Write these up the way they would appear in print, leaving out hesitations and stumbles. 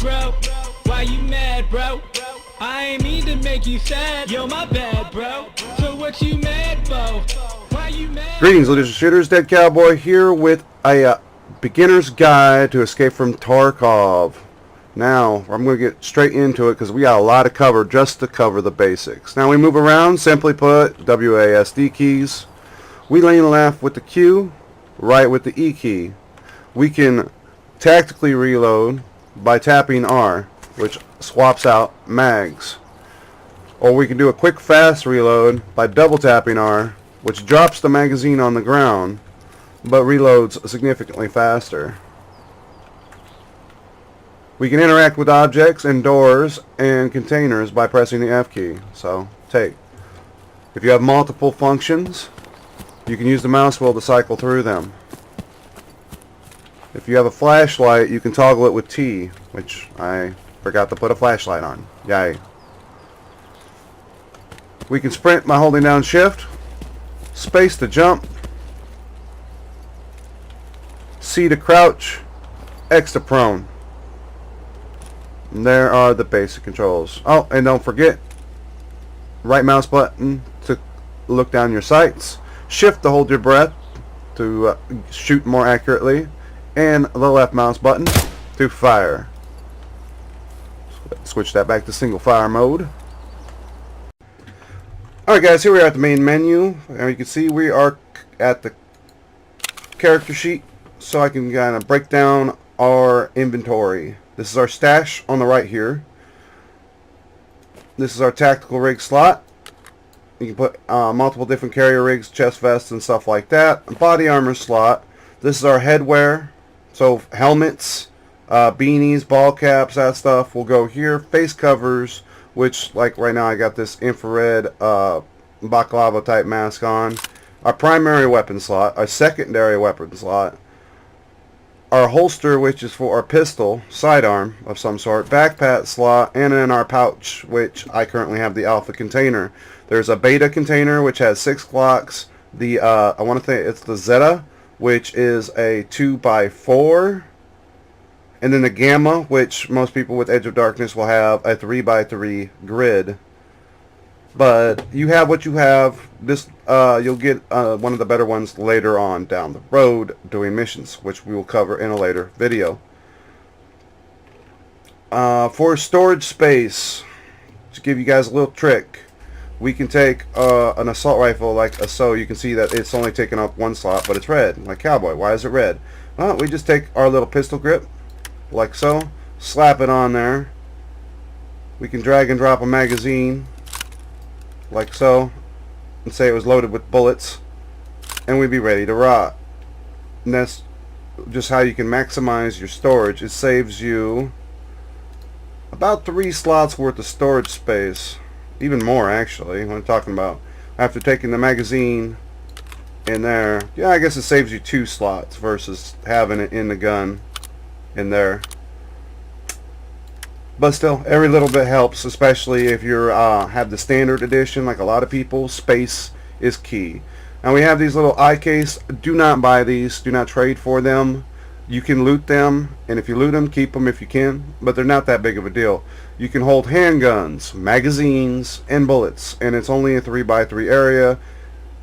mad, bro? Why you mad, bro? I ain't mean to make you sad. Yo, my bad, bro. So what you mad for? Why you mad? Greetings, leaders and shooters. Dead Cowboy here with a beginner's guide to Escape From Tarkov. Now, I'm going to get straight into it because we got a lot to cover just to cover the basics. Now, we move around, simply put, WASD keys. We lean left with the Q, right with the E key. We can tactically reload by tapping R, which swaps out mags. Or we can do a quick fast reload by double tapping R, which drops the magazine on the ground, but reloads significantly faster. We can interact with objects and doors and containers by pressing the F key. So, take. If you have multiple functions, you can use the mouse wheel to cycle through them. If you have a flashlight, you can toggle it with T, which I forgot to put a flashlight on. Yay. We can sprint by holding down Shift, space to jump, C to crouch, X to prone. And there are the basic controls. Oh, and don't forget, right mouse button to look down your sights, Shift to hold your breath to shoot more accurately, and the left mouse button to fire. Switch that back to single fire mode. Alright guys, here we are at the main menu. And you can see we are at the character sheet, so I can kind of break down our inventory. This is our stash on the right here. This is our tactical rig slot. You can put multiple different carrier rigs, chest vests, and stuff like that. Body armor slot. This is our headwear. So helmets, beanies, ball caps, that stuff will go here. Face covers, which like right now I got this infrared baklava type mask on. Our primary weapon slot. Our secondary weapon slot. Our holster, which is for our pistol, sidearm of some sort, backpack slot, and then our pouch, which I currently have the alpha container. There's a beta container, which has 6 Glocks. The I want to think it's the Zeta, which is a 2x4, and then the Gamma, which most people with Edge of Darkness will have a 3x3 grid. But you have what you have. This you'll get one of the better ones later on down the road doing missions, which we will cover in a later video. For storage space, to give you guys a little trick, we can take an assault rifle like so. You can see that it's only taking up 1 slot, but it's red, like Cowboy. Why is it red? Well, we just take our little pistol grip, like so, slap it on there. We can drag and drop a magazine, like so, and say it was loaded with bullets, and we'd be ready to rock. And that's just how you can maximize your storage. It saves you about 3 slots worth of storage space, even more actually. When I'm talking about after taking the magazine in there, yeah, I guess it saves you 2 slots versus having it in the gun in there. But still, every little bit helps, especially if you have the standard edition, like a lot of people. Space is key. And we have these little eye case. Do not buy these. Do not trade for them. You can loot them, and if you loot them, keep them if you can. But they're not that big of a deal. You can hold handguns, magazines, and bullets, and it's only a 3x3 area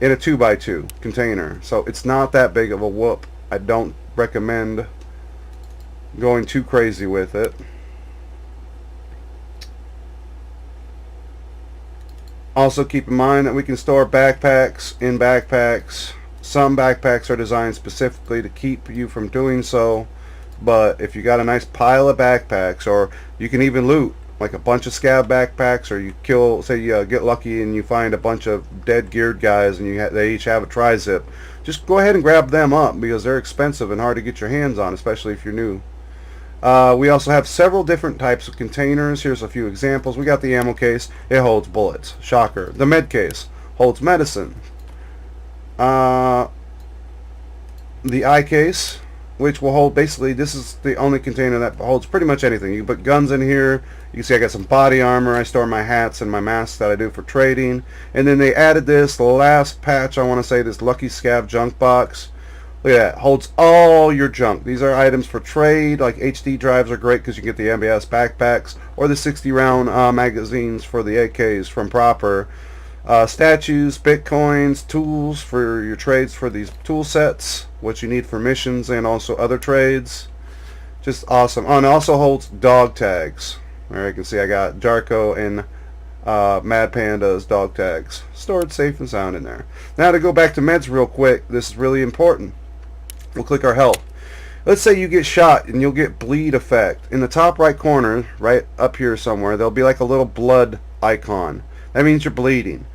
in a 2x2 container. So it's not that big of a whoop. I don't recommend going too crazy with it. Also keep in mind that we can store backpacks in backpacks. Some backpacks are designed specifically to keep you from doing so, but if you got a nice pile of backpacks, or you can even loot like a bunch of scav backpacks, or you kill, say you get lucky and you find a bunch of dead geared guys and they each have a tri-zip, just go ahead and grab them up because they're expensive and hard to get your hands on, especially if you're new. We also have several different types of containers. Here's a few examples. We got the ammo case. It holds bullets. Shocker. The med case holds medicine. The eye case, which will hold, basically this is the only container that holds pretty much anything. You can put guns in here. You can see I got some body armor. I store my hats and my masks that I do for trading. And then they added this, the last patch, I want to say, this Lucky Scav junk box, Look at that. Holds all your junk. These are items for trade. Like HD drives are great because you get the MBS backpacks or the 60 round magazines for the AKs from Proper. Statues, bitcoins, tools for your trades for these tool sets, what you need for missions and also other trades. Just awesome. Oh, and it also holds dog tags. There you can see I got Jarko and Mad Panda's dog tags stored safe and sound in there. Now to go back to meds real quick, this is really important. We'll click our health. Let's say you get shot and you'll get bleed effect. In the top right corner, right up here somewhere, there'll be like a little blood icon. That means you're bleeding.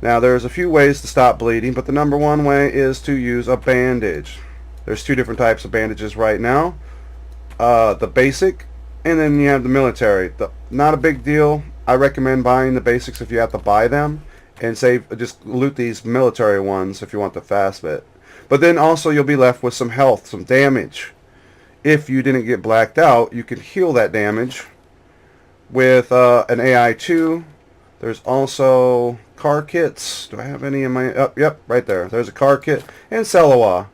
Now there's a few ways to stop bleeding, but the number one way is to use a bandage. There's two different types of bandages right now. The basic, and then you have the military. Not a big deal. I recommend buying the basics if you have to buy them, and just loot these military ones if you want the fast fit. But then also you'll be left with some health, some damage. If you didn't get blacked out, you can heal that damage with an AI2. There's also car kits. Do I have any in my... Oh, yep, right there. There's a car kit. And Celawa.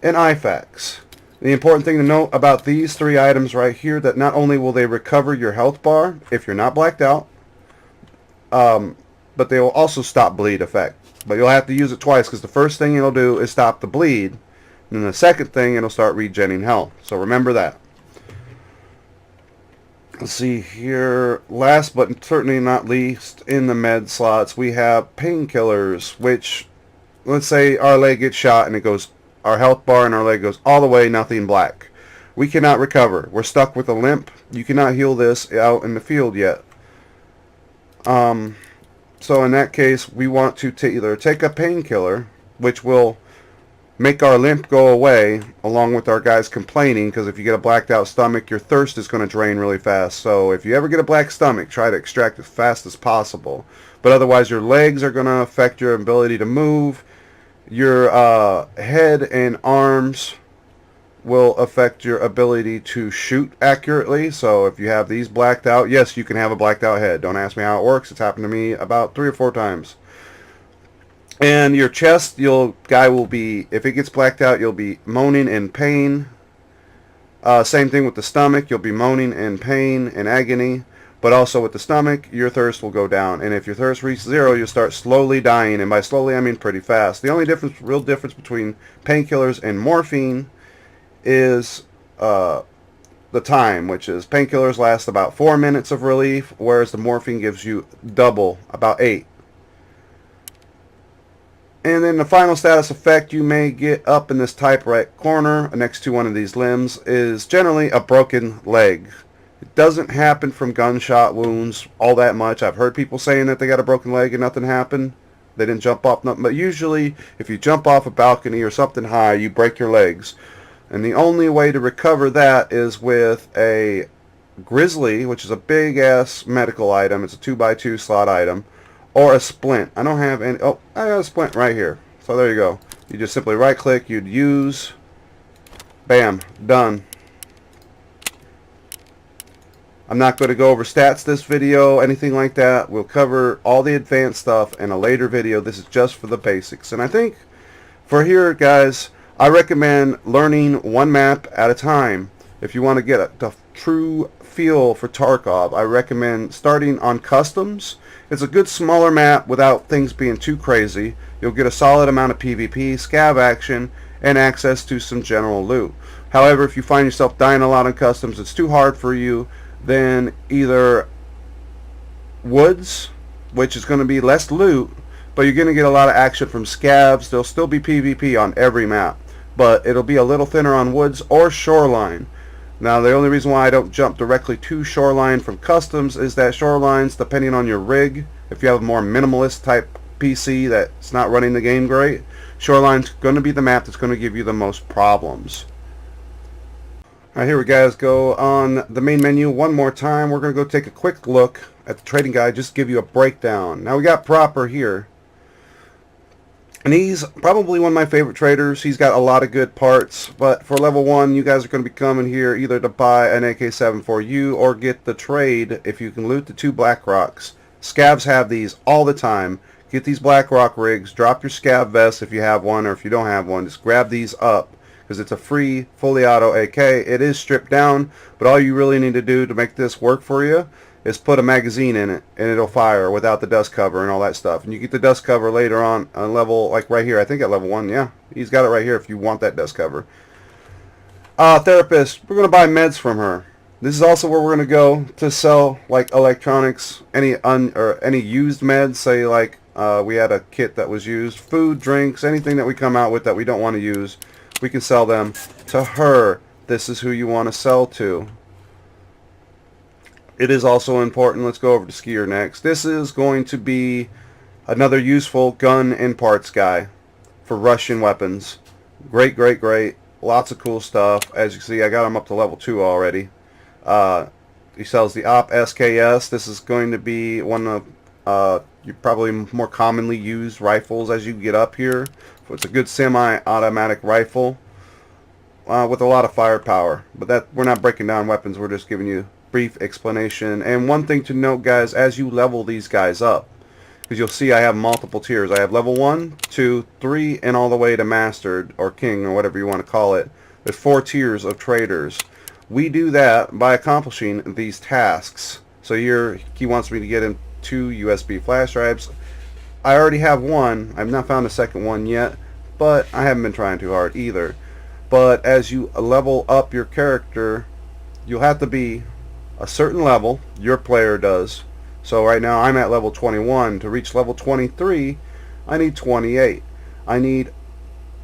And IFAX. The important thing to note about these three items right here, that not only will they recover your health bar if you're not blacked out, but they will also stop bleed effect. But you'll have to use it twice because the first thing it'll do is stop the bleed. And then the second thing, it'll start regenning health. So remember that. Let's see here. Last but certainly not least, in the med slots, we have painkillers, which, let's say our leg gets shot and it goes, our health bar and our leg goes all the way, nothing black. We cannot recover. We're stuck with a limp. You cannot heal this out in the field yet. So in that case, we want to either take a painkiller, which will make our limp go away, along with our guys complaining, because if you get a blacked out stomach, your thirst is going to drain really fast. So if you ever get a black stomach, try to extract as fast as possible. But otherwise, your legs are going to affect your ability to move. Your head and arms will affect your ability to shoot accurately. So if you have these blacked out, yes, you can have a blacked out head. Don't ask me how it works. It's happened to me about 3 or 4 times. And your chest, guy will be, if it gets blacked out, you'll be moaning in pain. Same thing with the stomach. You'll be moaning in pain and agony. But also with the stomach, your thirst will go down. And if your thirst reaches 0, you'll start slowly dying. And by slowly, I mean pretty fast. The only real difference between painkillers and morphine is the time, which is painkillers last about 4 minutes of relief, whereas the morphine gives you double, about 8. And then the final status effect you may get up in this top right corner next to one of these limbs is generally a broken leg. It doesn't happen from gunshot wounds all that much. I've heard people saying that they got a broken leg and nothing happened. They didn't jump off nothing. But usually, if you jump off a balcony or something high, you break your legs. And the only way to recover that is with a grizzly, which is a big-ass medical item. It's a 2x2 slot item. Or a splint. I don't have any... Oh, I got a splint right here. So there you go. You just simply right-click. You'd use... Bam. Done. I'm not going to go over stats this video, anything like that. We'll cover all the advanced stuff in a later video. This is just for the basics. And I think for here, guys, I recommend learning one map at a time. If you want to get a true feel for Tarkov, I recommend starting on customs. It's a good smaller map without things being too crazy. You'll get a solid amount of PvP, scav action, and access to some general loot. However, if you find yourself dying a lot on customs, it's too hard for you, then either woods, which is going to be less loot, but you're going to get a lot of action from scavs. There'll still be PvP on every map, but it'll be a little thinner on woods or shoreline. Now, the only reason why I don't jump directly to shoreline from customs is that shorelines, depending on your rig, if you have a more minimalist type PC that's not running the game great, shoreline's going to be the map that's going to give you the most problems. Alright, here we guys go on the main menu one more time. We're going to go take a quick look at the trading guide, just give you a breakdown. Now we got Proper here. And he's probably one of my favorite traders. He's got a lot of good parts. But for level 1, you guys are going to be coming here either to buy an AK-7 for you or get the trade if you can loot the 2 Black Rocks. Scavs have these all the time. Get these BlackRock rigs. Drop your scav vest if you have one, or if you don't have one, just grab these up because it's a free, fully auto AK. It is stripped down, but all you really need to do to make this work for you is put a magazine in it, and it'll fire without the dust cover and all that stuff. And you get the dust cover later on level, like right here. I think at level 1, yeah. He's got it right here if you want that dust cover. Therapist, we're going to buy meds from her. This is also where we're going to go to sell like electronics, any used meds, say like we had a kit that was used, food, drinks, anything that we come out with that we don't want to use, we can sell them to her. This is who you want to sell to. It is also important, let's go over to Skier next. This is going to be another useful gun and parts guy for Russian weapons. Great, great, great. Lots of cool stuff. As you can see, I got him up to level 2 already. He sells the OP SKS. This is going to be one of your probably more commonly used rifles as you get up here. It's a good semi-automatic rifle with a lot of firepower. But that we're not breaking down weapons. We're just giving you brief explanation. And one thing to note, guys, as you level these guys up, because you'll see I have multiple tiers. I have level 1, 2, 3, and all the way to Mastered or King or whatever you want to call it. There's 4 tiers of traders. We do that by accomplishing these tasks. So here he wants me to get him 2 USB flash drives. I already have one. I've not found a second one yet, but I haven't been trying too hard either. But as you level up your character, you'll have to be a certain level. Your player does. So right now I'm at level 21. To reach level 23, I need 28. I need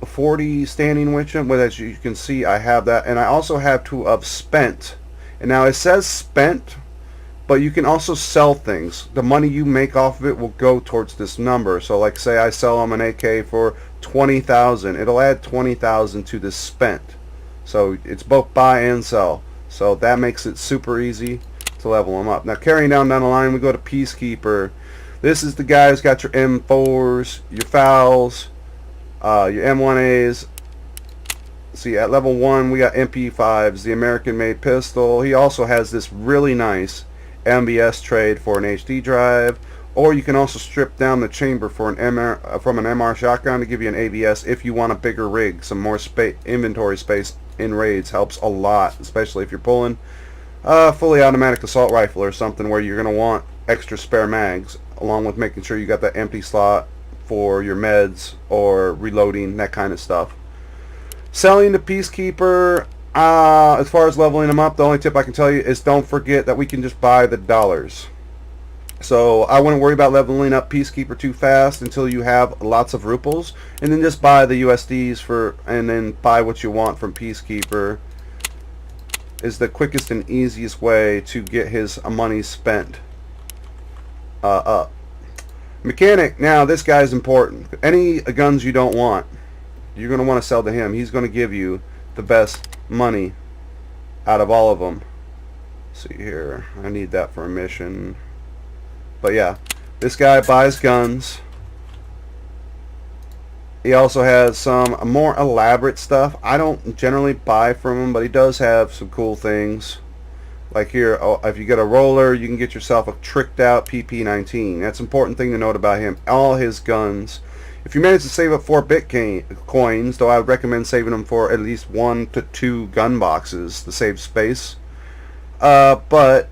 40 standing witch, but as you can see I have that, and I also have 2 of spent. And now it says spent, but you can also sell things. The money you make off of it will go towards this number. So like say I sell them an AK for 20,000, it'll add 20,000 to this spent. So it's both buy and sell. So that makes it super easy to level them up. Now carrying down the line, we go to Peacekeeper. This is the guy who's got your M4s, your FALs, your M1As. See, at level 1 we got MP5s, the American made pistol. He also has this really nice MBS trade for an HD drive, or you can also strip down the chamber for an from an MR shotgun to give you an ABS if you want a bigger rig. Some more inventory space in raids helps a lot, especially if you're pulling fully automatic assault rifle or something where you're going to want extra spare mags, along with making sure you got that empty slot for your meds or reloading, that kind of stuff. Selling to Peacekeeper, as far as leveling them up, the only tip I can tell you is don't forget that we can just buy the dollars. So I wouldn't worry about leveling up Peacekeeper too fast until you have lots of ruples, and then just buy the USDs and then buy what you want from Peacekeeper is the quickest and easiest way to get his money spent up. Mechanic, now this guy's important. Any guns you don't want, you're going to want to sell to him. He's going to give you the best money out of all of them. Let's see here, I need that for a mission. But yeah, this guy buys guns. He also has some more elaborate stuff. I don't generally buy from him, but he does have some cool things. Like here, if you get a roller, you can get yourself a tricked out PP-19. That's an important thing to note about him. All his guns. If you manage to save up 4 Bitcoins, though I would recommend saving them for at least 1 to 2 gun boxes to save space. But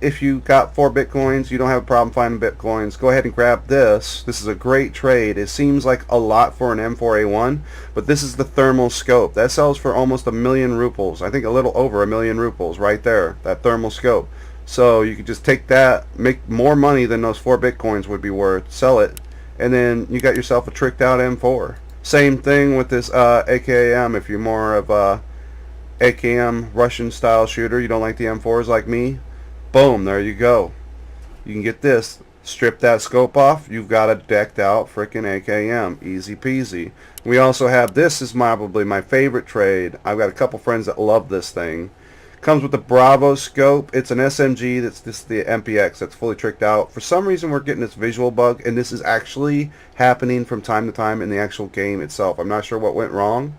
if you got 4 Bitcoins, you don't have a problem finding Bitcoins, go ahead and grab this. This is a great trade. It seems like a lot for an M4A1, but this is the thermal scope. That sells for almost 1,000,000 ruples. I think a little over 1,000,000 ruples right there, that thermal scope. So you could just take that, make more money than those 4 Bitcoins would be worth, sell it, and then you got yourself a tricked out M4. Same thing with this AKM. If you're more of a AKM Russian style shooter, you don't like the M4s like me, boom, there you go. You can get this, strip that scope off, you've got a decked out frickin' AKM, easy peasy. We also have, this is probably my favorite trade. I've got a couple friends that love this thing. Comes with the Bravo scope. It's an SMG. That's just the MPX that's fully tricked out. For some reason we're getting this visual bug, and this is actually happening from time to time in the actual game itself. I'm not sure what went wrong.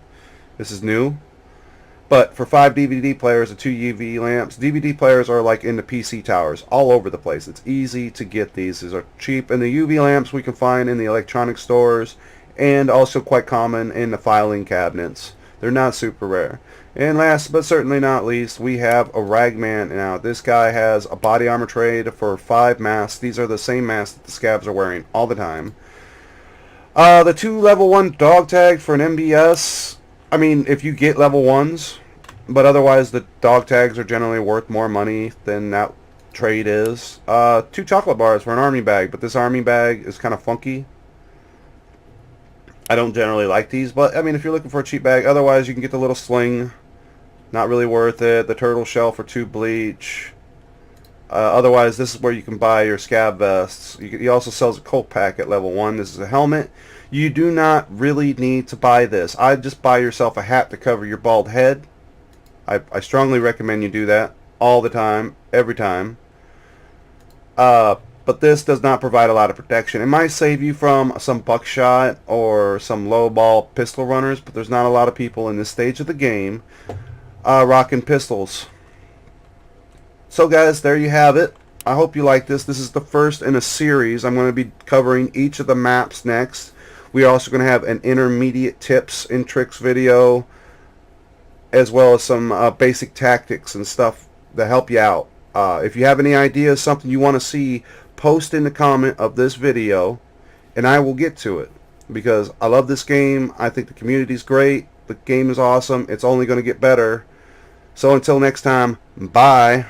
This is new. But for 5 DVD players and 2 UV lamps, DVD players are like in the PC towers all over the place. It's easy to get these. These are cheap. And the UV lamps we can find in the electronic stores and also quite common in the filing cabinets. They're not super rare. And last but certainly not least, we have a Ragman. Now, this guy has a body armor trade for 5 masks. These are the same masks that the scabs are wearing all the time. The 2 level 1 dog tag for an MBS. I mean, if you get level 1s, but otherwise the dog tags are generally worth more money than that trade is. 2 chocolate bars for an army bag, but this army bag is kind of funky. I don't generally like these, but I mean, if you're looking for a cheap bag, otherwise you can get the little sling. Not really worth it. The turtle shell for 2 bleach. Otherwise, this is where you can buy your scab vests. He also sells a Colt pack at level 1. This is a helmet. You do not really need to buy this. I'd just buy yourself a hat to cover your bald head. I strongly recommend you do that all the time, every time. But this does not provide a lot of protection. It might save you from some buckshot or some low ball pistol runners, but there's not a lot of people in this stage of the game rocking pistols. So guys, there you have it. I hope you like this. This is the first in a series. I'm going to be covering each of the maps next. We are also going to have an intermediate tips and tricks video, as well as some basic tactics and stuff that help you out. If you have any ideas, something you want to see, post in the comment of this video, and I will get to it. Because I love this game. I think the community is great. The game is awesome. It's only going to get better. So until next time, bye.